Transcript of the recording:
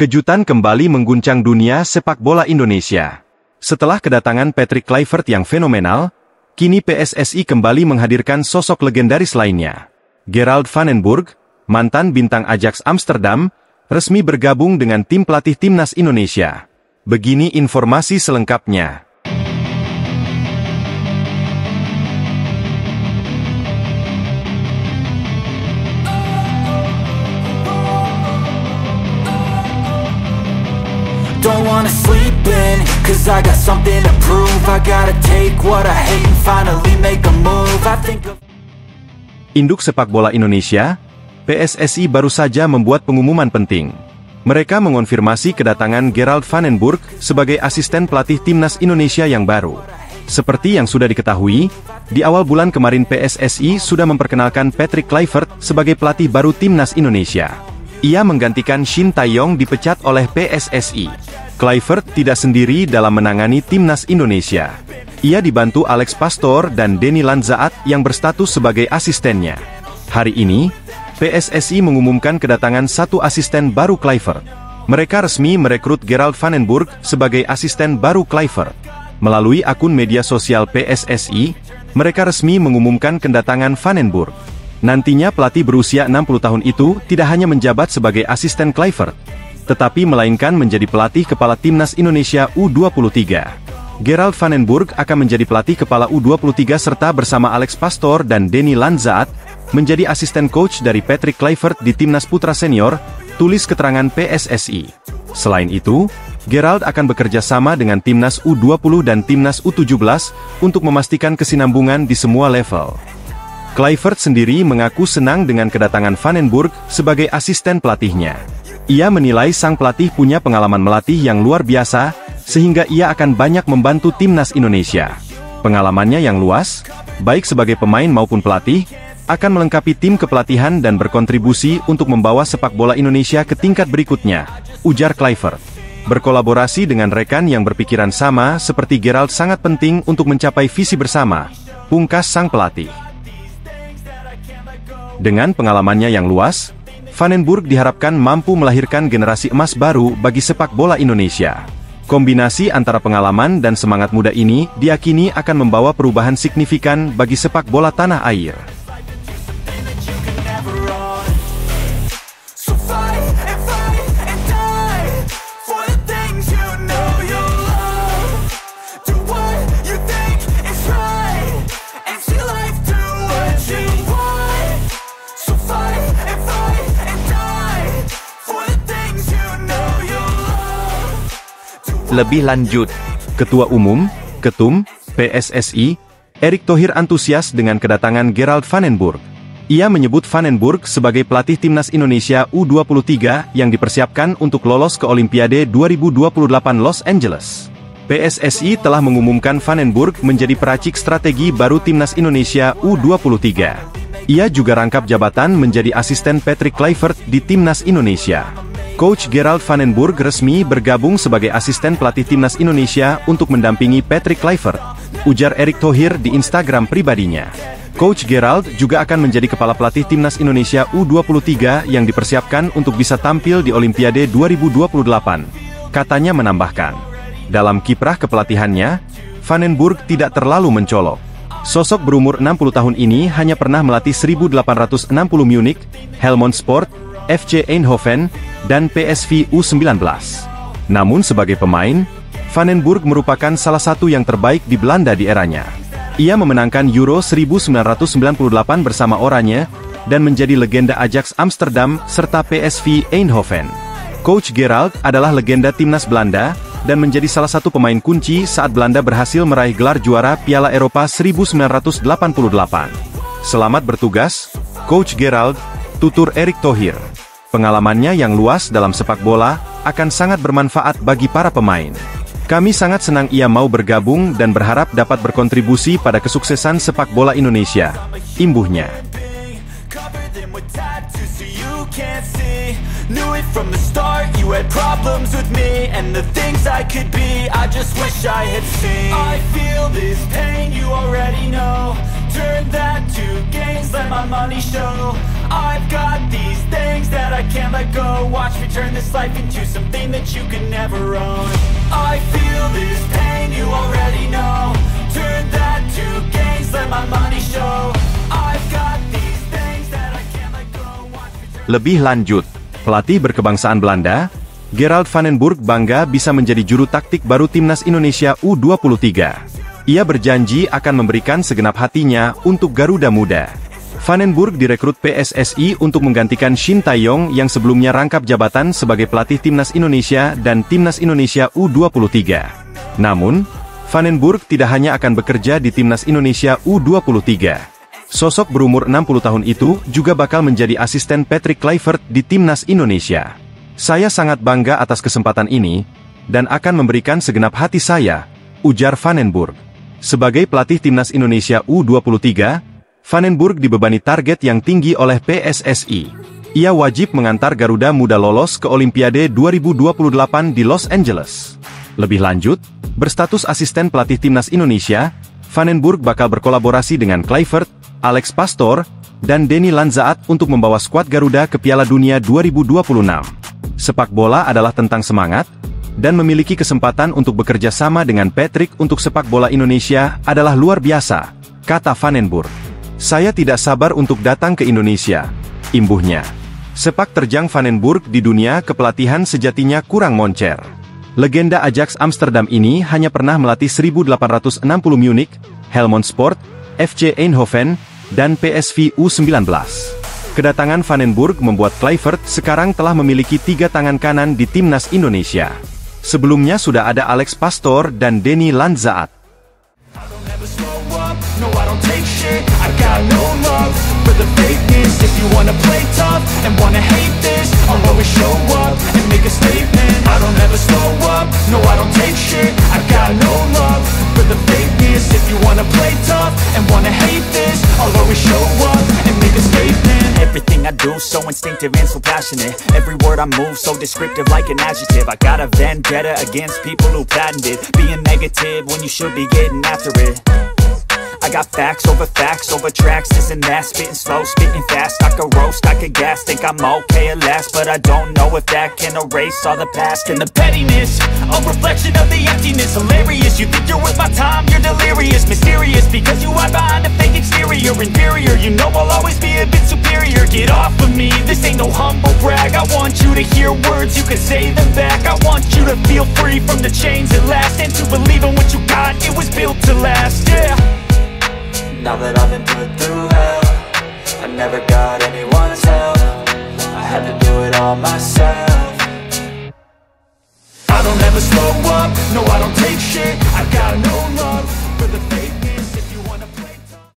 Kejutan kembali mengguncang dunia sepak bola Indonesia. Setelah kedatangan Patrick Kluivert yang fenomenal, kini PSSI kembali menghadirkan sosok legendaris lainnya. Gerald van den Burg, mantan bintang Ajax Amsterdam, resmi bergabung dengan tim pelatih timnas Indonesia. Begini informasi selengkapnya. Don't wanna sleep in, cause I got something to prove. I gotta take what I hate and finally make a move. I think of... Induk sepak bola Indonesia, PSSI baru saja membuat pengumuman penting. Mereka mengonfirmasi kedatangan Gerald van den Burg sebagai asisten pelatih timnas Indonesia yang baru. Seperti yang sudah diketahui, di awal bulan kemarin PSSI sudah memperkenalkan Patrick Kluivert sebagai pelatih baru timnas Indonesia. Ia menggantikan Shin Tae-yong dipecat oleh PSSI. Kluivert tidak sendiri dalam menangani timnas Indonesia. Ia dibantu Alex Pastoor dan Denny Lanzaat yang berstatus sebagai asistennya. Hari ini, PSSI mengumumkan kedatangan satu asisten baru Kluivert. Mereka resmi merekrut Gerald van den Burg sebagai asisten baru Kluivert. Melalui akun media sosial PSSI, mereka resmi mengumumkan kedatangan van den Burg. Nantinya pelatih berusia 60 tahun itu tidak hanya menjabat sebagai asisten Kluivert, tetapi melainkan menjadi pelatih kepala timnas Indonesia U23. Gerald van den Burg akan menjadi pelatih kepala U23 serta bersama Alex Pastoor dan Denny Lanzaat, menjadi asisten coach dari Patrick Kluivert di timnas putra senior, tulis keterangan PSSI. Selain itu, Gerald akan bekerja sama dengan timnas U20 dan timnas U17 untuk memastikan kesinambungan di semua level. Kluivert sendiri mengaku senang dengan kedatangan van den Burg sebagai asisten pelatihnya. Ia menilai sang pelatih punya pengalaman melatih yang luar biasa, sehingga ia akan banyak membantu timnas Indonesia. Pengalamannya yang luas, baik sebagai pemain maupun pelatih, akan melengkapi tim kepelatihan dan berkontribusi untuk membawa sepak bola Indonesia ke tingkat berikutnya, ujar Kluivert. Berkolaborasi dengan rekan yang berpikiran sama seperti Gerald sangat penting untuk mencapai visi bersama, pungkas sang pelatih. Dengan pengalamannya yang luas, van den Burg diharapkan mampu melahirkan generasi emas baru bagi sepak bola Indonesia. Kombinasi antara pengalaman dan semangat muda ini diyakini akan membawa perubahan signifikan bagi sepak bola tanah air. Lebih lanjut, Ketua Umum, Ketum, PSSI, Erick Thohir antusias dengan kedatangan Gerald van den Burg. Ia menyebut van den Burg sebagai pelatih timnas Indonesia U23 yang dipersiapkan untuk lolos ke Olimpiade 2028 Los Angeles. PSSI telah mengumumkan van den Burg menjadi peracik strategi baru timnas Indonesia U23. Ia juga rangkap jabatan menjadi asisten Patrick Kluivert di timnas Indonesia. Coach Gerald van den Burg resmi bergabung sebagai asisten pelatih timnas Indonesia untuk mendampingi Patrick Kluivert, ujar Erick Thohir di Instagram pribadinya. Coach Gerald juga akan menjadi kepala pelatih timnas Indonesia U23 yang dipersiapkan untuk bisa tampil di Olimpiade 2028. Katanya menambahkan, dalam kiprah kepelatihannya, van den Burg tidak terlalu mencolok. Sosok berumur 60 tahun ini hanya pernah melatih 1860 Munich, Helmond Sport, FC Eindhoven, dan PSV U19. Namun sebagai pemain, van den Burg merupakan salah satu yang terbaik di Belanda di eranya. Ia memenangkan Euro 1998 bersama Oranje, dan menjadi legenda Ajax Amsterdam serta PSV Eindhoven. Coach Gerald adalah legenda timnas Belanda, dan menjadi salah satu pemain kunci saat Belanda berhasil meraih gelar juara Piala Eropa 1988. Selamat bertugas, Coach Gerald, tutur Erick Thohir. Pengalamannya yang luas dalam sepak bola akan sangat bermanfaat bagi para pemain. Kami sangat senang ia mau bergabung dan berharap dapat berkontribusi pada kesuksesan sepak bola Indonesia, imbuhnya. Knew it from the start, you had problems with me and the things I could be, I just wish I had seen. I feel this pain, you already know. Turn that to gains, let my money show. I've got these things that I can't let go. Watch me turn this life into something that you can never own. I feel this pain, you already know. Turn that to gains, let my money show. I've got these things that I can't let go. Watch me turn... Lebih lanjut, pelatih berkebangsaan Belanda, Gerald van den Burg bangga bisa menjadi juru taktik baru timnas Indonesia U23. Ia berjanji akan memberikan segenap hatinya untuk Garuda Muda. Van den Burg direkrut PSSI untuk menggantikan Shin Tae-yong yang sebelumnya rangkap jabatan sebagai pelatih timnas Indonesia dan timnas Indonesia U23. Namun, Van den Burg tidak hanya akan bekerja di timnas Indonesia U23. Sosok berumur 60 tahun itu juga bakal menjadi asisten Patrick Kluivert di timnas Indonesia. Saya sangat bangga atas kesempatan ini, dan akan memberikan segenap hati saya, ujar Van den Burg. Sebagai pelatih timnas Indonesia U23, Van den Burg dibebani target yang tinggi oleh PSSI. Ia wajib mengantar Garuda Muda lolos ke Olimpiade 2028 di Los Angeles. Lebih lanjut, berstatus asisten pelatih timnas Indonesia, Van den Burg bakal berkolaborasi dengan Kluivert, Alex Pastoor, dan Denny Lanzaat untuk membawa skuad Garuda ke Piala Dunia 2026. Sepak bola adalah tentang semangat, dan memiliki kesempatan untuk bekerja sama dengan Patrick untuk sepak bola Indonesia adalah luar biasa, kata Van den Burg. Saya tidak sabar untuk datang ke Indonesia, imbuhnya. Sepak terjang Van den Burg di dunia kepelatihan sejatinya kurang moncer. Legenda Ajax Amsterdam ini hanya pernah melatih 1860 Munich, Helmond Sport, FC Eindhoven, dan PSV U19. Kedatangan Van den Burg membuat Kluivert sekarang telah memiliki 3 tangan kanan di timnas Indonesia. Sebelumnya sudah ada Alex Pastoor dan Denny Lanzaat. Everything I do so instinctive and so passionate. Every word I move so descriptive like an adjective. I got a vendetta against people who patented being negative when you should be getting after it. I got facts over tracks, this and that. Spitting slow, spitting fast. I could roast, I could gas. Think I'm okay at last, but I don't know if that can erase all the past. And the pettiness, a reflection of the emptiness. Hilarious, you think you're worth my time, you're delirious. Mysterious, because you hide behind a fake exterior. Inferior, you know I'll always be a bit superior. Get off of me, this ain't no humble brag. I want you to hear words, you can say them back. I want you to feel free from the chains at last, and to believe in what you got, it was built to last, yeah. Now that I've been put through hell, I never got anyone's help. I had to do it all myself. I don't ever slow up, no I don't take shit. I got no love